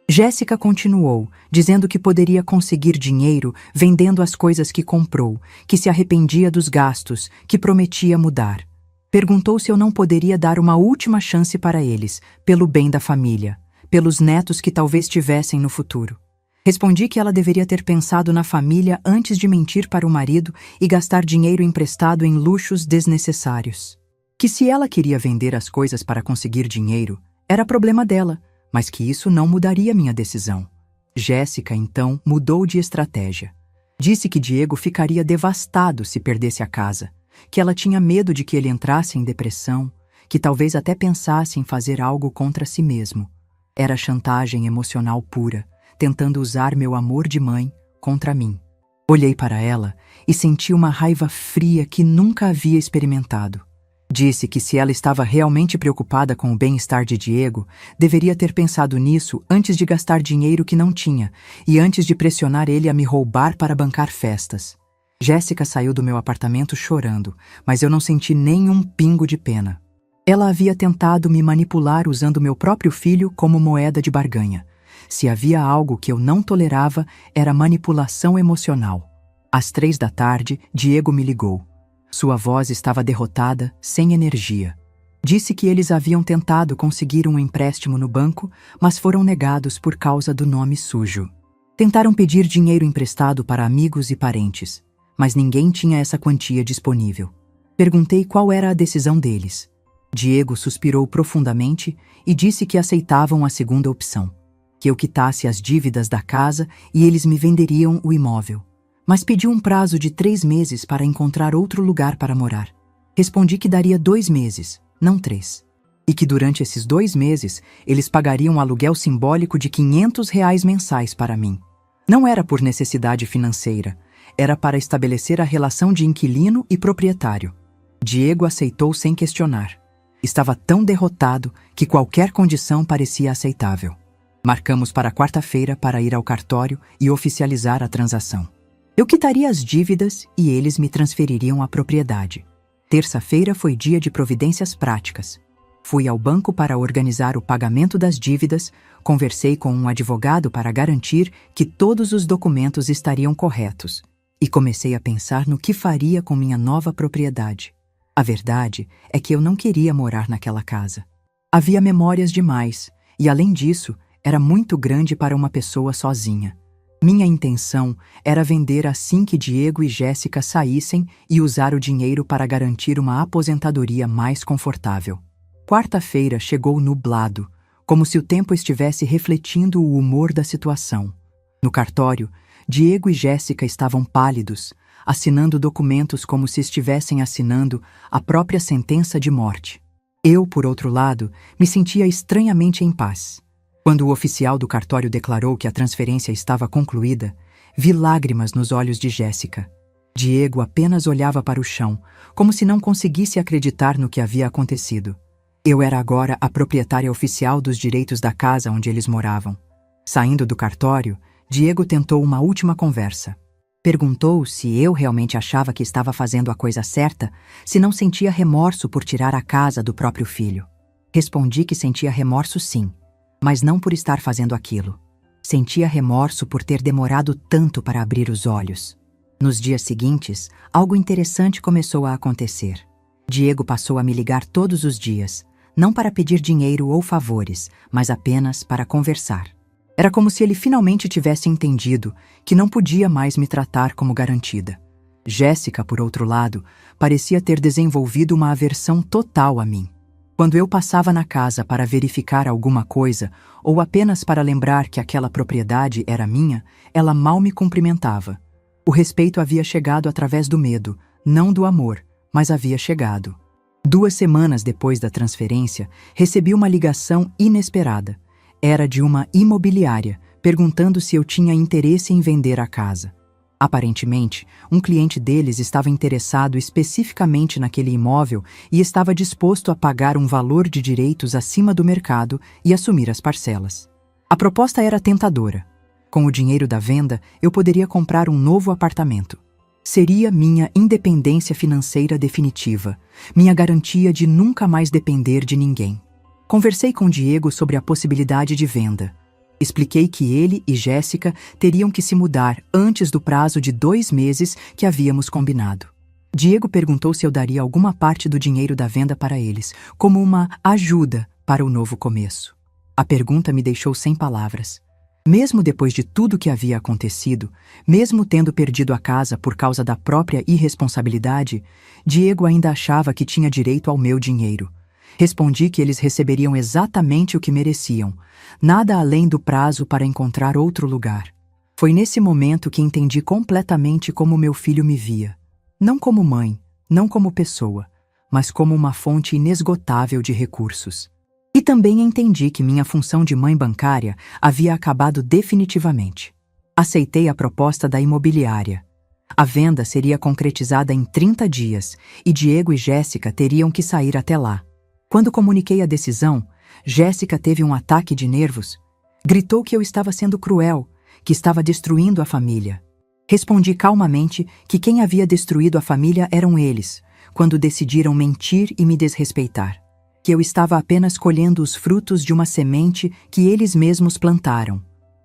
Jéssica continuou, dizendo que poderia conseguir dinheiro vendendo as coisas que comprou, que se arrependia dos gastos, que prometia mudar. Perguntou se eu não poderia dar uma última chance para eles, pelo bem da família, pelos netos que talvez tivessem no futuro. Respondi que ela deveria ter pensado na família antes de mentir para o marido e gastar dinheiro emprestado em luxos desnecessários. Que se ela queria vender as coisas para conseguir dinheiro, era problema dela, mas que isso não mudaria minha decisão. Jéssica, então, mudou de estratégia. Disse que Diego ficaria devastado se perdesse a casa, que ela tinha medo de que ele entrasse em depressão, que talvez até pensasse em fazer algo contra si mesmo. Era chantagem emocional pura, tentando usar meu amor de mãe contra mim. Olhei para ela e senti uma raiva fria que nunca havia experimentado. Disse que se ela estava realmente preocupada com o bem-estar de Diego, deveria ter pensado nisso antes de gastar dinheiro que não tinha e antes de pressionar ele a me roubar para bancar festas. Jéssica saiu do meu apartamento chorando, mas eu não senti nenhum pingo de pena. Ela havia tentado me manipular usando meu próprio filho como moeda de barganha. Se havia algo que eu não tolerava, era manipulação emocional. Às 3 da tarde, Diego me ligou. Sua voz estava derrotada, sem energia. Disse que eles haviam tentado conseguir um empréstimo no banco, mas foram negados por causa do nome sujo. Tentaram pedir dinheiro emprestado para amigos e parentes, mas ninguém tinha essa quantia disponível. Perguntei qual era a decisão deles. Diego suspirou profundamente e disse que aceitavam a segunda opção, que eu quitasse as dívidas da casa e eles me venderiam o imóvel. Mas pediu um prazo de 3 meses para encontrar outro lugar para morar. Respondi que daria 2 meses, não 3. E que durante esses 2 meses, eles pagariam um aluguel simbólico de R$ 500 mensais para mim. Não era por necessidade financeira, era para estabelecer a relação de inquilino e proprietário. Diego aceitou sem questionar. Estava tão derrotado que qualquer condição parecia aceitável. Marcamos para quarta-feira para ir ao cartório e oficializar a transação. Eu quitaria as dívidas e eles me transfeririam a propriedade. Terça-feira foi dia de providências práticas. Fui ao banco para organizar o pagamento das dívidas, conversei com um advogado para garantir que todos os documentos estariam corretos e comecei a pensar no que faria com minha nova propriedade. A verdade é que eu não queria morar naquela casa. Havia memórias demais e, além disso, era muito grande para uma pessoa sozinha. Minha intenção era vender assim que Diego e Jéssica saíssem e usar o dinheiro para garantir uma aposentadoria mais confortável. Quarta-feira chegou nublado, como se o tempo estivesse refletindo o humor da situação. No cartório, Diego e Jéssica estavam pálidos, assinando documentos como se estivessem assinando a própria sentença de morte. Eu, por outro lado, me sentia estranhamente em paz. Quando o oficial do cartório declarou que a transferência estava concluída, vi lágrimas nos olhos de Jéssica. Diego apenas olhava para o chão, como se não conseguisse acreditar no que havia acontecido. Eu era agora a proprietária oficial dos direitos da casa onde eles moravam. Saindo do cartório, Diego tentou uma última conversa. Perguntou se eu realmente achava que estava fazendo a coisa certa, se não sentia remorso por tirar a casa do próprio filho. Respondi que sentia remorso sim, mas não por estar fazendo aquilo. Sentia remorso por ter demorado tanto para abrir os olhos. Nos dias seguintes, algo interessante começou a acontecer. Diego passou a me ligar todos os dias, não para pedir dinheiro ou favores, mas apenas para conversar. Era como se ele finalmente tivesse entendido que não podia mais me tratar como garantida. Jéssica, por outro lado, parecia ter desenvolvido uma aversão total a mim. Quando eu passava na casa para verificar alguma coisa ou apenas para lembrar que aquela propriedade era minha, ela mal me cumprimentava. O respeito havia chegado através do medo, não do amor, mas havia chegado. 2 semanas depois da transferência, recebi uma ligação inesperada. Era de uma imobiliária, perguntando se eu tinha interesse em vender a casa. Aparentemente, um cliente deles estava interessado especificamente naquele imóvel e estava disposto a pagar um valor de direitos acima do mercado e assumir as parcelas. A proposta era tentadora. Com o dinheiro da venda, eu poderia comprar um novo apartamento. Seria minha independência financeira definitiva, minha garantia de nunca mais depender de ninguém. Conversei com Diego sobre a possibilidade de venda. Expliquei que ele e Jéssica teriam que se mudar antes do prazo de 2 meses que havíamos combinado. Diego perguntou se eu daria alguma parte do dinheiro da venda para eles, como uma ajuda para o novo começo. A pergunta me deixou sem palavras. Mesmo depois de tudo que havia acontecido, mesmo tendo perdido a casa por causa da própria irresponsabilidade, Diego ainda achava que tinha direito ao meu dinheiro. Respondi que eles receberiam exatamente o que mereciam, nada além do prazo para encontrar outro lugar. Foi nesse momento que entendi completamente como meu filho me via. Não como mãe, não como pessoa, mas como uma fonte inesgotável de recursos. E também entendi que minha função de mãe bancária havia acabado definitivamente. Aceitei a proposta da imobiliária. A venda seria concretizada em 30 dias e Diego e Jéssica teriam que sair até lá. Quando comuniquei a decisão, Jéssica teve um ataque de nervos. Gritou que eu estava sendo cruel, que estava destruindo a família. Respondi calmamente que quem havia destruído a família eram eles, quando decidiram mentir e me desrespeitar. Que eu estava apenas colhendo os frutos de uma semente que eles mesmos plantaram.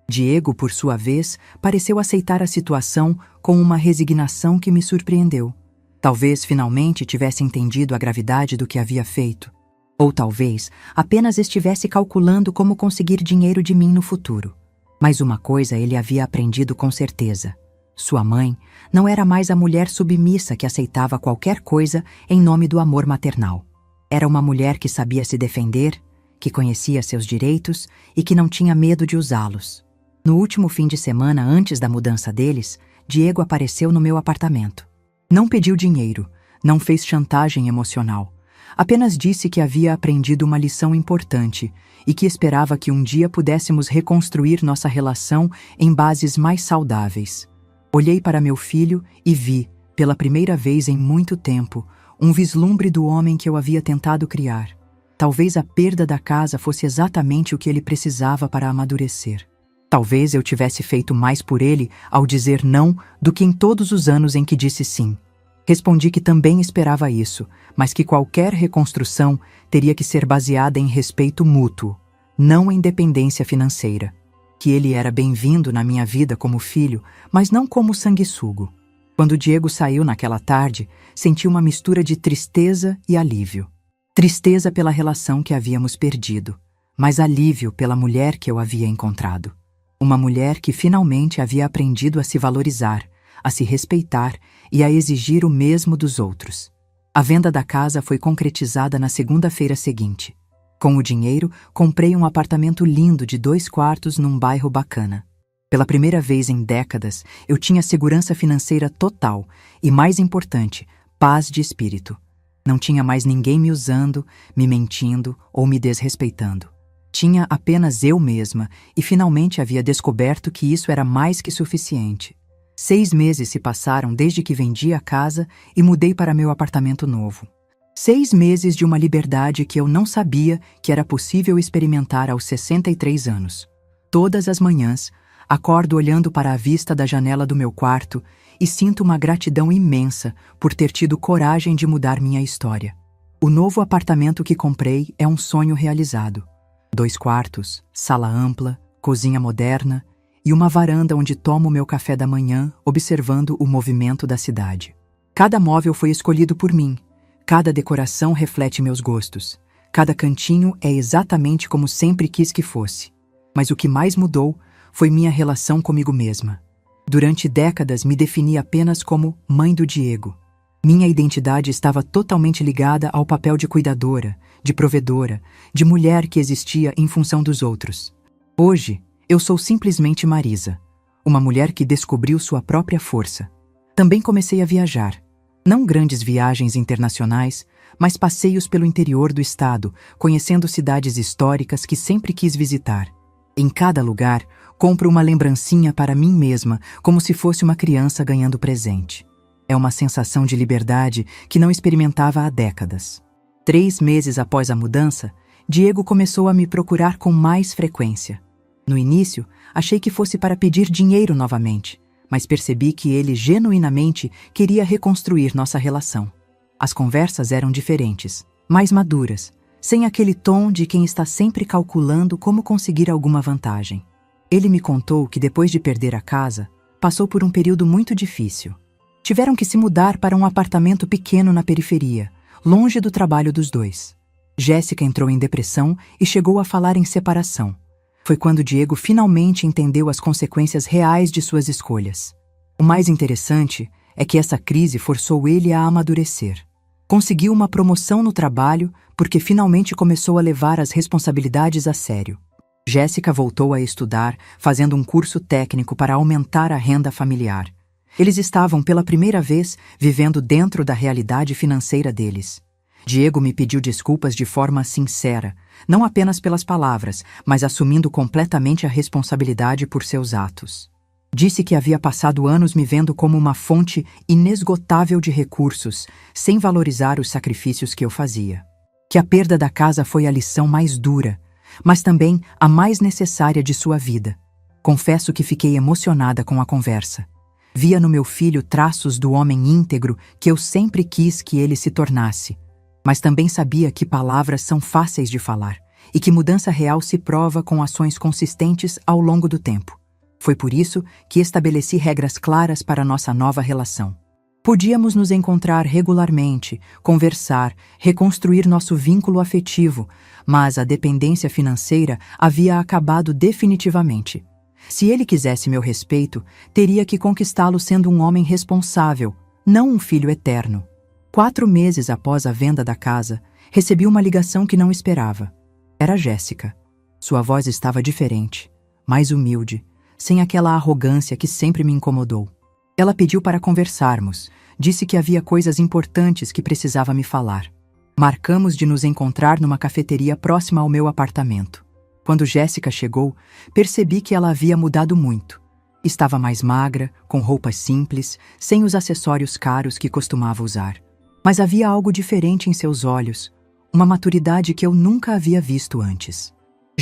Diego, por sua vez, pareceu aceitar a situação com uma resignação que me surpreendeu. Talvez finalmente tivesse entendido a gravidade do que havia feito. Ou talvez apenas estivesse calculando como conseguir dinheiro de mim no futuro. Mas uma coisa ele havia aprendido com certeza. Sua mãe não era mais a mulher submissa que aceitava qualquer coisa em nome do amor maternal. Era uma mulher que sabia se defender, que conhecia seus direitos e que não tinha medo de usá-los. No último fim de semana antes da mudança deles, Diego apareceu no meu apartamento. Não pediu dinheiro, não fez chantagem emocional. Apenas disse que havia aprendido uma lição importante e que esperava que um dia pudéssemos reconstruir nossa relação em bases mais saudáveis. Olhei para meu filho e vi, pela primeira vez em muito tempo, um vislumbre do homem que eu havia tentado criar. Talvez a perda da casa fosse exatamente o que ele precisava para amadurecer. Talvez eu tivesse feito mais por ele ao dizer não do que em todos os anos em que disse sim. Respondi que também esperava isso, mas que qualquer reconstrução teria que ser baseada em respeito mútuo, não em dependência financeira. Que ele era bem-vindo na minha vida como filho, mas não como sanguessugo. Quando Diego saiu naquela tarde, senti uma mistura de tristeza e alívio. Tristeza pela relação que havíamos perdido, mas alívio pela mulher que eu havia encontrado. Uma mulher que finalmente havia aprendido a se valorizar, a se respeitar e a exigir o mesmo dos outros. A venda da casa foi concretizada na segunda-feira seguinte. Com o dinheiro, comprei um apartamento lindo de 2 quartos num bairro bacana. Pela primeira vez em décadas, eu tinha segurança financeira total e, mais importante, paz de espírito. Não tinha mais ninguém me usando, me mentindo ou me desrespeitando. Tinha apenas eu mesma e finalmente havia descoberto que isso era mais que suficiente. 6 meses se passaram desde que vendi a casa e mudei para meu apartamento novo. 6 meses de uma liberdade que eu não sabia que era possível experimentar aos 63 anos. Todas as manhãs, acordo olhando para a vista da janela do meu quarto e sinto uma gratidão imensa por ter tido coragem de mudar minha história. O novo apartamento que comprei é um sonho realizado. 2 quartos, sala ampla, cozinha moderna e uma varanda onde tomo meu café da manhã observando o movimento da cidade. Cada móvel foi escolhido por mim. Cada decoração reflete meus gostos. Cada cantinho é exatamente como sempre quis que fosse. Mas o que mais mudou foi minha relação comigo mesma. Durante décadas me defini apenas como mãe do Diego. Minha identidade estava totalmente ligada ao papel de cuidadora, de provedora, de mulher que existia em função dos outros. Hoje, eu sou simplesmente Marisa, uma mulher que descobriu sua própria força. Também comecei a viajar. Não grandes viagens internacionais, mas passeios pelo interior do estado, conhecendo cidades históricas que sempre quis visitar. Em cada lugar, compro uma lembrancinha para mim mesma, como se fosse uma criança ganhando presente. É uma sensação de liberdade que não experimentava há décadas. 3 meses após a mudança, Diego começou a me procurar com mais frequência. No início, achei que fosse para pedir dinheiro novamente, mas percebi que ele genuinamente queria reconstruir nossa relação. As conversas eram diferentes, mais maduras, sem aquele tom de quem está sempre calculando como conseguir alguma vantagem. Ele me contou que depois de perder a casa, passou por um período muito difícil. Tiveram que se mudar para um apartamento pequeno na periferia, longe do trabalho dos dois. Jéssica entrou em depressão e chegou a falar em separação. Foi quando Diego finalmente entendeu as consequências reais de suas escolhas. O mais interessante é que essa crise forçou ele a amadurecer. Conseguiu uma promoção no trabalho porque finalmente começou a levar as responsabilidades a sério. Jéssica voltou a estudar, fazendo um curso técnico para aumentar a renda familiar. Eles estavam pela primeira vez vivendo dentro da realidade financeira deles. Diego me pediu desculpas de forma sincera, não apenas pelas palavras, mas assumindo completamente a responsabilidade por seus atos. Disse que havia passado anos me vendo como uma fonte inesgotável de recursos, sem valorizar os sacrifícios que eu fazia. Que a perda da casa foi a lição mais dura, mas também a mais necessária de sua vida. Confesso que fiquei emocionada com a conversa. Via no meu filho traços do homem íntegro que eu sempre quis que ele se tornasse. Mas também sabia que palavras são fáceis de falar e que mudança real se prova com ações consistentes ao longo do tempo. Foi por isso que estabeleci regras claras para nossa nova relação. Podíamos nos encontrar regularmente, conversar, reconstruir nosso vínculo afetivo, mas a dependência financeira havia acabado definitivamente. Se ele quisesse meu respeito, teria que conquistá-lo sendo um homem responsável, não um filho eterno. 4 meses após a venda da casa, recebi uma ligação que não esperava. Era Jéssica. Sua voz estava diferente, mais humilde, sem aquela arrogância que sempre me incomodou. Ela pediu para conversarmos, disse que havia coisas importantes que precisava me falar. Marcamos de nos encontrar numa cafeteria próxima ao meu apartamento. Quando Jéssica chegou, percebi que ela havia mudado muito. Estava mais magra, com roupas simples, sem os acessórios caros que costumava usar. Mas havia algo diferente em seus olhos, uma maturidade que eu nunca havia visto antes.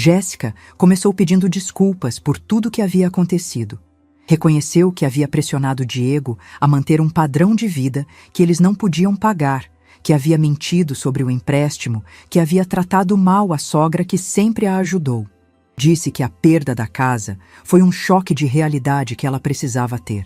Jéssica começou pedindo desculpas por tudo que havia acontecido. Reconheceu que havia pressionado Diego a manter um padrão de vida que eles não podiam pagar, que havia mentido sobre o empréstimo, que havia tratado mal a sogra que sempre a ajudou. Disse que a perda da casa foi um choque de realidade que ela precisava ter.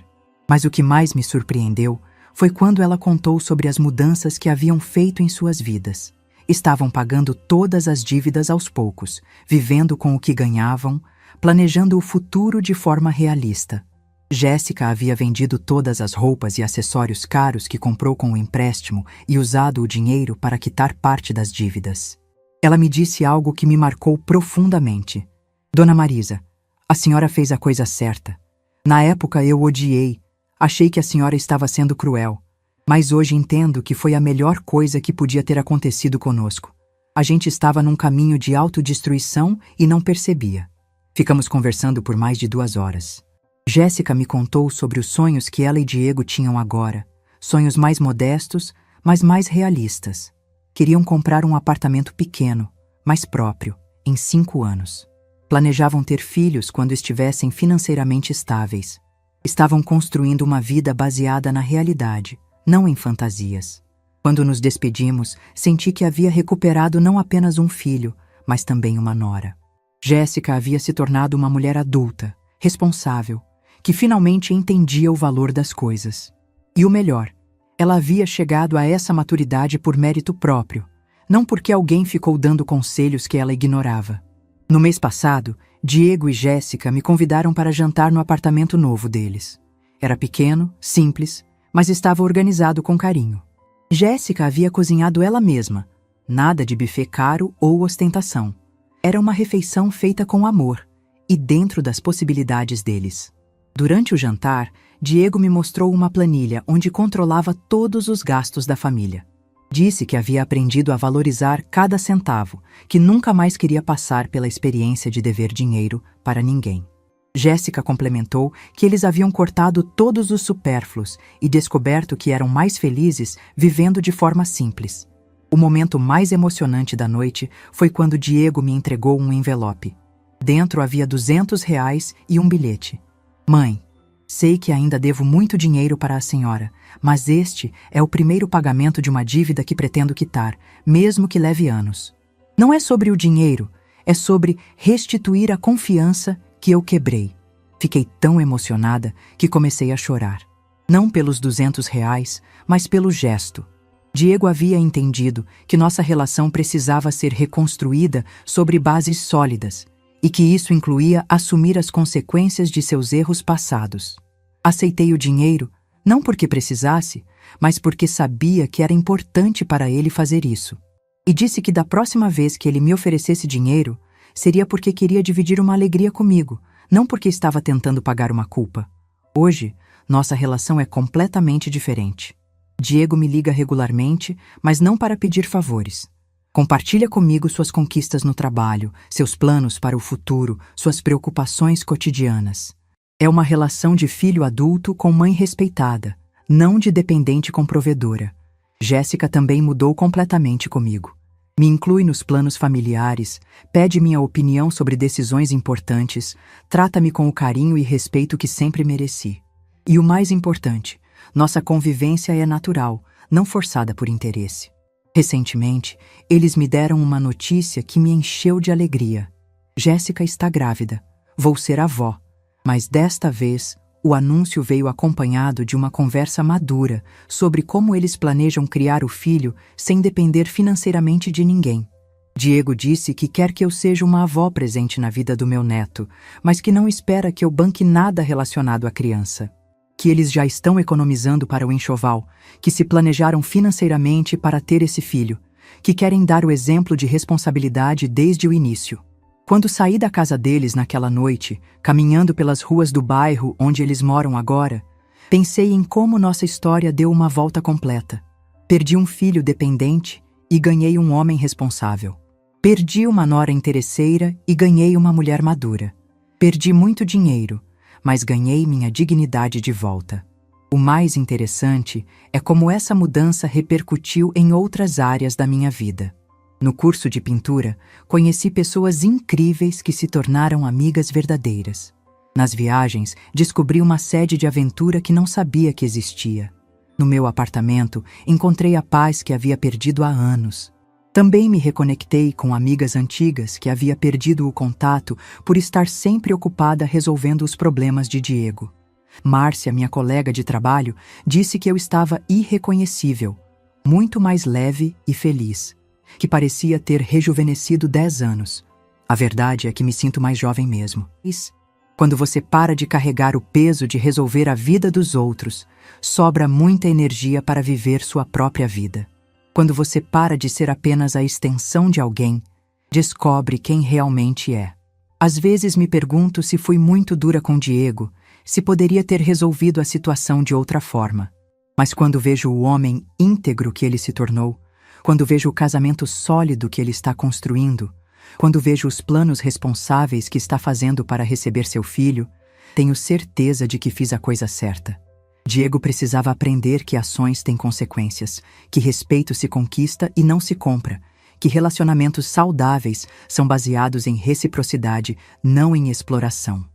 Mas o que mais me surpreendeu foi quando ela contou sobre as mudanças que haviam feito em suas vidas. Estavam pagando todas as dívidas aos poucos, vivendo com o que ganhavam, planejando o futuro de forma realista. Jéssica havia vendido todas as roupas e acessórios caros que comprou com o empréstimo e usado o dinheiro para quitar parte das dívidas. Ela me disse algo que me marcou profundamente. Dona Marisa, a senhora fez a coisa certa. Na época eu odiei, achei que a senhora estava sendo cruel. Mas hoje entendo que foi a melhor coisa que podia ter acontecido conosco. A gente estava num caminho de autodestruição e não percebia. Ficamos conversando por mais de 2 horas. Jéssica me contou sobre os sonhos que ela e Diego tinham agora. Sonhos mais modestos, mas mais realistas. Queriam comprar um apartamento pequeno, mas próprio, em 5 anos. Planejavam ter filhos quando estivessem financeiramente estáveis. Estavam construindo uma vida baseada na realidade, não em fantasias. Quando nos despedimos, senti que havia recuperado não apenas um filho, mas também uma nora. Jéssica havia se tornado uma mulher adulta, responsável, que finalmente entendia o valor das coisas. E o melhor, ela havia chegado a essa maturidade por mérito próprio, não porque alguém ficou dando conselhos que ela ignorava. No mês passado, Diego e Jéssica me convidaram para jantar no apartamento novo deles. Era pequeno, simples, mas estava organizado com carinho. Jéssica havia cozinhado ela mesma, nada de buffet caro ou ostentação. Era uma refeição feita com amor e dentro das possibilidades deles. Durante o jantar, Diego me mostrou uma planilha onde controlava todos os gastos da família. Disse que havia aprendido a valorizar cada centavo, que nunca mais queria passar pela experiência de dever dinheiro para ninguém. Jéssica complementou que eles haviam cortado todos os supérfluos e descoberto que eram mais felizes vivendo de forma simples. O momento mais emocionante da noite foi quando Diego me entregou um envelope. Dentro havia R$ 200 e um bilhete. Mãe, sei que ainda devo muito dinheiro para a senhora, mas este é o primeiro pagamento de uma dívida que pretendo quitar, mesmo que leve anos. Não é sobre o dinheiro, é sobre restituir a confiança que eu quebrei. Fiquei tão emocionada que comecei a chorar. Não pelos R$ 200, mas pelo gesto. Diego havia entendido que nossa relação precisava ser reconstruída sobre bases sólidas e que isso incluía assumir as consequências de seus erros passados. Aceitei o dinheiro, não porque precisasse, mas porque sabia que era importante para ele fazer isso. E disse que da próxima vez que ele me oferecesse dinheiro, seria porque queria dividir uma alegria comigo, não porque estava tentando pagar uma culpa. Hoje, nossa relação é completamente diferente. Diego me liga regularmente, mas não para pedir favores. Compartilha comigo suas conquistas no trabalho, seus planos para o futuro, suas preocupações cotidianas. É uma relação de filho adulto com mãe respeitada, não de dependente com provedora. Jéssica também mudou completamente comigo. Me inclui nos planos familiares, pede minha opinião sobre decisões importantes, trata-me com o carinho e respeito que sempre mereci. E o mais importante, nossa convivência é natural, não forçada por interesse. Recentemente, eles me deram uma notícia que me encheu de alegria. Jéssica está grávida. Vou ser avó. Mas desta vez, o anúncio veio acompanhado de uma conversa madura sobre como eles planejam criar o filho sem depender financeiramente de ninguém. Diego disse que quer que eu seja uma avó presente na vida do meu neto, mas que não espera que eu banque nada relacionado à criança. Que eles já estão economizando para o enxoval, que se planejaram financeiramente para ter esse filho, que querem dar o exemplo de responsabilidade desde o início. Quando saí da casa deles naquela noite, caminhando pelas ruas do bairro onde eles moram agora, pensei em como nossa história deu uma volta completa. Perdi um filho dependente e ganhei um homem responsável. Perdi uma nora interesseira e ganhei uma mulher madura. Perdi muito dinheiro, mas ganhei minha dignidade de volta. O mais interessante é como essa mudança repercutiu em outras áreas da minha vida. No curso de pintura, conheci pessoas incríveis que se tornaram amigas verdadeiras. Nas viagens, descobri uma sede de aventura que não sabia que existia. No meu apartamento, encontrei a paz que havia perdido há anos. Também me reconectei com amigas antigas que havia perdido o contato por estar sempre ocupada resolvendo os problemas de Diego. Márcia, minha colega de trabalho, disse que eu estava irreconhecível, muito mais leve e feliz, que parecia ter rejuvenescido 10 anos. A verdade é que me sinto mais jovem mesmo. Quando você para de carregar o peso de resolver a vida dos outros, sobra muita energia para viver sua própria vida. Quando você para de ser apenas a extensão de alguém, descobre quem realmente é. Às vezes me pergunto se fui muito dura com Diego, se poderia ter resolvido a situação de outra forma. Mas quando vejo o homem íntegro que ele se tornou, quando vejo o casamento sólido que ele está construindo, quando vejo os planos responsáveis que está fazendo para receber seu filho, tenho certeza de que fiz a coisa certa. Diego precisava aprender que ações têm consequências, que respeito se conquista e não se compra, que relacionamentos saudáveis são baseados em reciprocidade, não em exploração.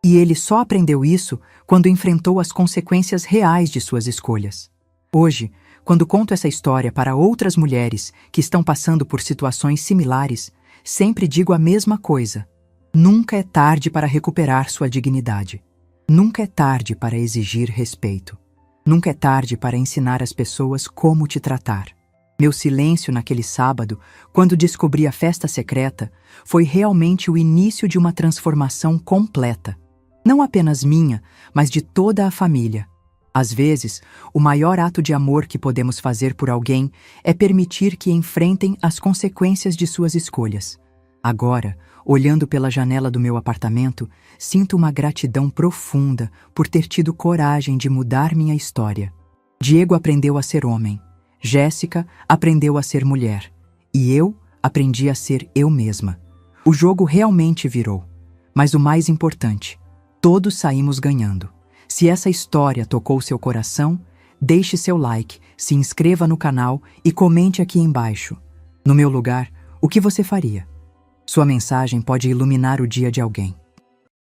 E ele só aprendeu isso quando enfrentou as consequências reais de suas escolhas. Hoje, quando conto essa história para outras mulheres que estão passando por situações similares, sempre digo a mesma coisa. Nunca é tarde para recuperar sua dignidade. Nunca é tarde para exigir respeito. Nunca é tarde para ensinar às pessoas como te tratar. Meu silêncio naquele sábado, quando descobri a festa secreta, foi realmente o início de uma transformação completa. Não apenas minha, mas de toda a família. Às vezes, o maior ato de amor que podemos fazer por alguém é permitir que enfrentem as consequências de suas escolhas. Agora, olhando pela janela do meu apartamento, sinto uma gratidão profunda por ter tido coragem de mudar minha história. Diego aprendeu a ser homem, Jéssica aprendeu a ser mulher, e eu aprendi a ser eu mesma. O jogo realmente virou, mas o mais importante, todos saímos ganhando. Se essa história tocou seu coração, deixe seu like, se inscreva no canal e comente aqui embaixo. No meu lugar, o que você faria? Sua mensagem pode iluminar o dia de alguém.